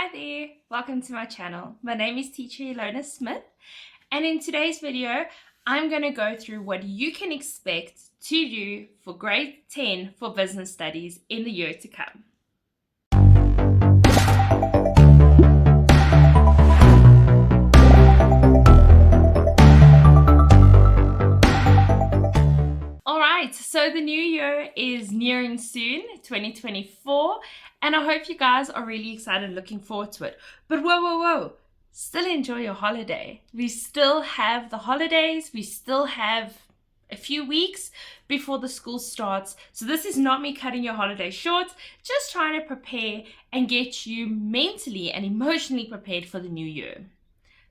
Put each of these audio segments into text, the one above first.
Hi there, welcome to my channel. My name is teacher Ilona Smith, and in today's video I'm going to go through what you can expect to do for grade 10 for business studies in the year to come. Alright, so the new year is nearing soon, 2024, and I hope you guys are really excited and looking forward to it. But whoa, still enjoy your holiday. We still have the holidays, we still have a few weeks before the school starts. So this is not me cutting your holiday short, just trying to prepare and get you mentally and emotionally prepared for the new year.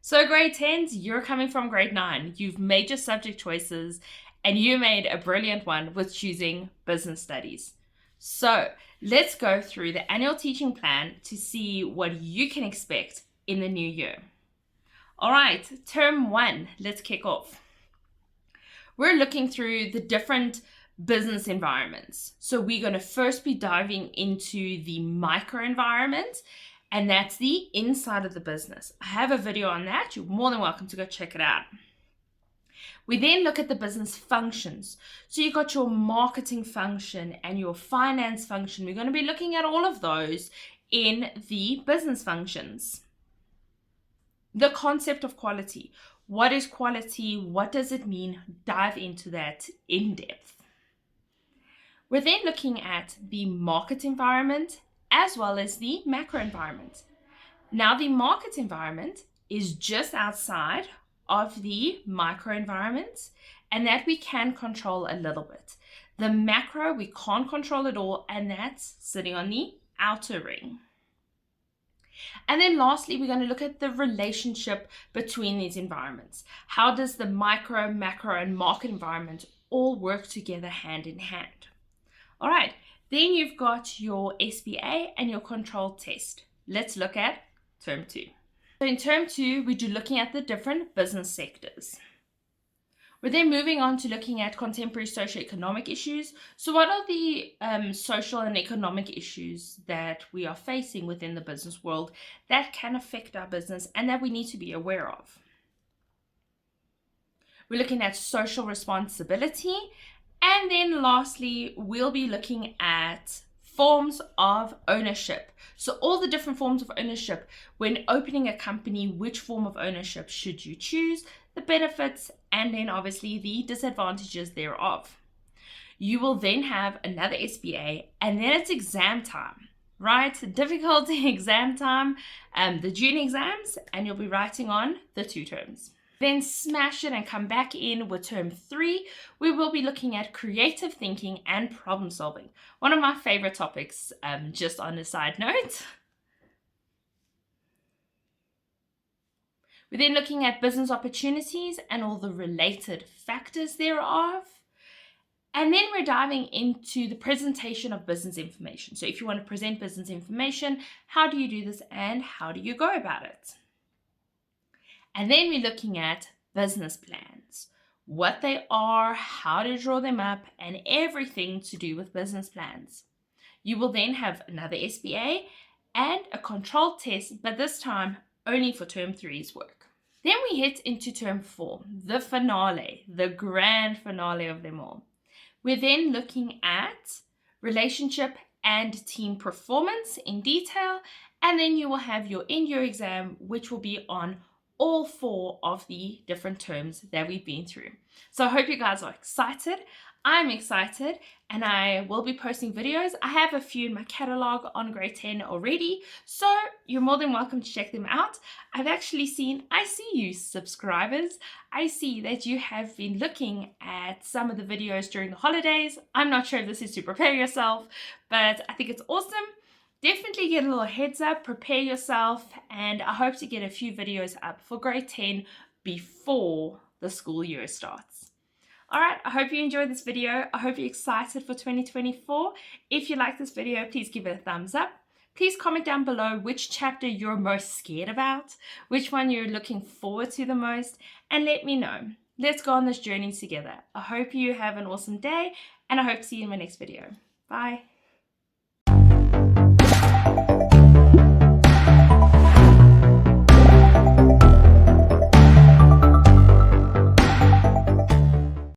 So grade 10s, you're coming from grade 9. You've made your subject choices and you made a brilliant one with choosing business studies. So let's go through the annual teaching plan to see what you can expect in the new year. All right, term 1, let's kick off. We're looking through the different business environments. So we're going to first be diving into the micro environment, and that's the inside of the business. I have a video on that. You're more than welcome to go check it out. We then look at the business functions. So you've got your marketing function and your finance function. We're going to be looking at all of those in the business functions. The concept of quality. What is quality? What does it mean? Dive into that in depth. We're then looking at the market environment as well as the macro environment. Now the market environment is just outside of the micro environment, and that we can control a little bit. The macro we can't control at all, and that's sitting on the outer ring. And then lastly, we're going to look at the relationship between these environments. How does the micro, macro, and market environment all work together hand in hand? All right, then you've got your SBA and your control test. Let's look at term 2. So in term 2, we do looking at the different business sectors. We're then moving on to looking at contemporary socio-economic issues. So what are the social and economic issues that we are facing within the business world that can affect our business and that we need to be aware of? We're looking at social responsibility. And then lastly, we'll be looking at forms of ownership. So all the different forms of ownership. When opening a company, which form of ownership should you choose, the benefits, and then obviously the disadvantages thereof. You will then have another SBA, and then it's exam time, right? Difficult exam time, the June exams, and you'll be writing on the 2 terms. Then smash it and come back in with term 3. We will be looking at creative thinking and problem solving. One of my favorite topics, just on a side note. We're then looking at business opportunities and all the related factors thereof. And then we're diving into the presentation of business information. So if you want to present business information, how do you do this and how do you go about it? And then we're looking at business plans, what they are, how to draw them up, and everything to do with business plans. You will then have another SBA and a controlled test, but this time only for term 3's work. Then we hit into term 4, the finale, the grand finale of them all. We're then looking at relationship and team performance in detail, and then you will have your end-year exam, which will be on all 4 of the different terms that we've been through. So I hope you guys are excited. I'm excited, and I will be posting videos. I have a few in my catalog on grade 10 already, so you're more than welcome to check them out. I've actually seen, I see you subscribers. I see that you have been looking at some of the videos during the holidays. I'm not sure if this is to prepare yourself, but I think it's awesome. Definitely get a little heads up, prepare yourself, and I hope to get a few videos up for grade 10 before the school year starts. Alright, I hope you enjoyed this video. I hope you're excited for 2024. If you like this video, please give it a thumbs up. Please comment down below which chapter you're most scared about, which one you're looking forward to the most, and let me know. Let's go on this journey together. I hope you have an awesome day, and I hope to see you in my next video. Bye.